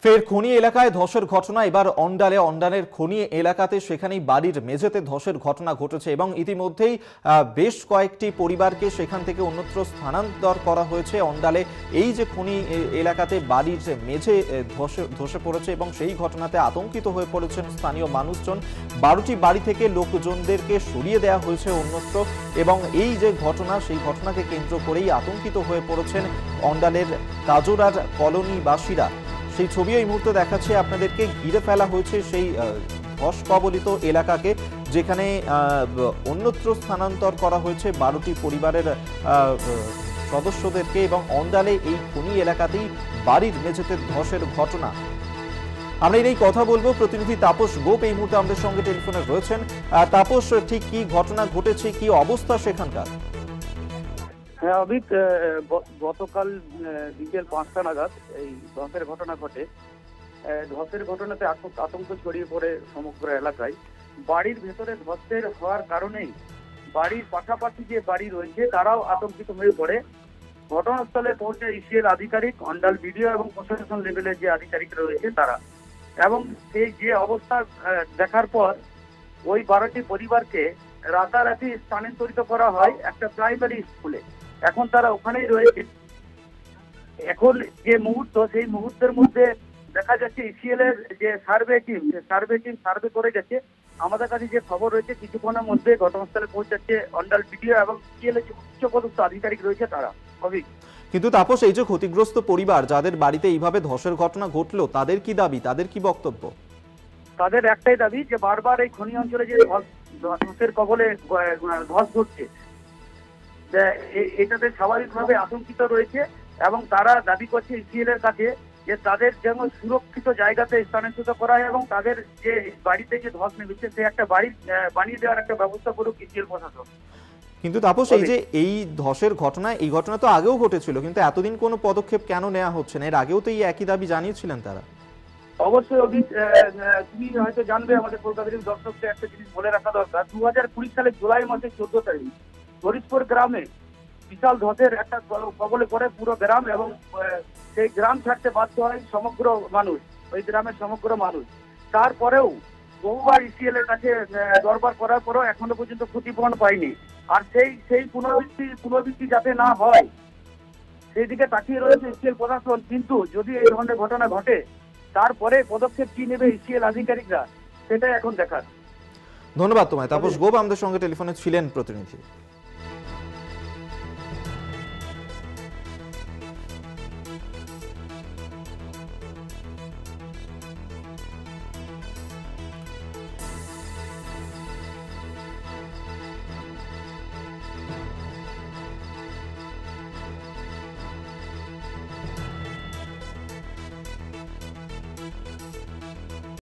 ফের খনি এলাকায় ধসের ঘটনা। এবার অন্ডালের খনি এলাকাতে সেখানেই বাড়ির মেঝেতে ধসের ঘটনা ঘটেছে এবং ইতিমধ্যেই বেশ কয়েকটি পরিবারকে সেখান থেকে অন্যত্র স্থানান্তর করা হয়েছে। অন্ডালে এই যে খনি এলাকাতে বাড়ির মেঝে ধসে পড়েছে এবং সেই ঘটনাতে আতঙ্কিত হয়ে পড়েছেন স্থানীয় মানুষজন। 12টি বাড়ি থেকে লোকজনদেরকে সরিয়ে দেওয়া হয়েছে অন্যত্র এবং এই যে ঘটনা, সেই ঘটনাকে কেন্দ্র করেই আতঙ্কিত হয়ে পড়েছেন অন্ডালের কাজরার কলোনিবাসীরা। সেই ছবি এই মুহূর্তে দেখাচ্ছে আপনাদেরকে। ঘিরে ফেলা হয়েছে সেই ধস কবলিত এলাকাকে, যেখানে অন্যত্র স্থানান্তর করা হয়েছে 12টি পরিবারের সদস্যদেরকে এবং অন্ডালে এই খনি এলাকাতেই বাড়ির মেঝেতে ধসের ঘটনা। আমরা এই কথা বলবো, প্রতিনিধি তাপস গোপ এই মুহূর্তে আমাদের সঙ্গে টেলিফোনে রয়েছেন। তাপস, ঠিক কি ঘটনা ঘটেছে, কি অবস্থা সেখানকার? হ্যাঁ অভিক, গতকাল বিকেল 5টা নাগাদ এই ধসের ঘটনা ঘটে। ধসের ঘটনাতে আতঙ্ক ছড়িয়ে পড়ে সমগ্র এলাকায়। বাড়ির ভেতরে ধসের হওয়ার কারণেই বাড়ির পাশাপাশি যে বাড়ি রয়েছে তারাও আতঙ্কিত হয়ে পড়ে। ঘটনাস্থলে পৌঁছে ইসিএল আধিকারিক, অন্ডাল বিডিও এবং প্রশাসন লেভেলের যে আধিকারিকরা রয়েছে তারা, এবং সেই যে অবস্থা দেখার পর ওই 12টি পরিবারকে রাতারাতি স্থানান্তরিত করা হয় একটা প্রাইমারি স্কুলে। এখন তারা ওখানেই রয়েছে। এখন যে মুহূর্ত, সেই মুহূর্তের মধ্যে দেখা যাচ্ছে ইসিএল এর যে সার্ভে টিম সার্ভে করে গেছে। আমাদের কাছে যে খবর রয়েছে, কিছুক্ষণের মধ্যে ঘটনাস্থলে পৌঁছাচ্ছে অন্ডাল বিডিও এবং ইসিএল এর যে উচ্চপদস্থ আধিকারিক রয়েছে তারা। অভিক, কিন্তু তাপস, এই যে ক্ষতিগ্রস্ত পরিবার যাদের বাড়িতে এইভাবে ধসের ঘটনা ঘটলো, তাদের কি দাবি, তাদের কি বক্তব্য? তাদের একটাই দাবি যে বারবার এই খনি অঞ্চলে যে ধসের কবলে ধস ঘটছে, এটাতে স্বাভাবিকভাবে আতঙ্কিত রয়েছে এবং তারা দাবি করছে ইসিএল এর কাছে যে তাদের যেন সুরক্ষিত জায়গাতে স্থানান্তরিত করা হয় এবং তাদের যে বাড়িতে যে ধস নেমেছে সে একটা বাড়ি বানিয়ে দেওয়ার একটা ব্যবস্থা করুক ইসিএল প্রশাসন। কিন্তু তাপস, এই যে এই ধসের ঘটনা, এই ঘটনা তো আগেও ঘটেছিল, কিন্তু এতদিন কোনো পদক্ষেপ কেন নেওয়া হচ্ছে না? এর আগেও তো এই একই দাবি জানিয়েছিলেন তারা। অবশ্যই অভিক, তুমি হয়তো জানবে, আমাদের কলকাতার দর্শকদের একটা জিনিস বলে রাখা দরকার। 2020 সালের জুলাই মাসের 14 তারিখ হরিশপুর গ্রামে বিশাল ধসের একটা কবলে পড়ে পুরো গ্রাম, এবং সেই গ্রাম ছাড়তে বাধ্য হয় সমগ্র মানুষ, ওই গ্রামের সমগ্র মানুষ। তারপরেও বহুবার ইসিএল এর কাছে দরবার করার পরেও এখনো পর্যন্ত ক্ষতিপূরণ পায়নি। আর সেই পুনরাবৃত্তি যাতে না হয় সেই দিকে তাকিয়ে রয়েছে ইসিএল প্রশাসন। কিন্তু যদি এই ধরনের ঘটনা ঘটে, তারপরে পদক্ষেপ কি নেবে ইসিএল আধিকারিকরা, সেটাই এখন দেখার। ধন্যবাদ তোমায় তাপস গোপ, আমাদের সঙ্গে টেলিফোনে ছিলেন প্রতিনিধি।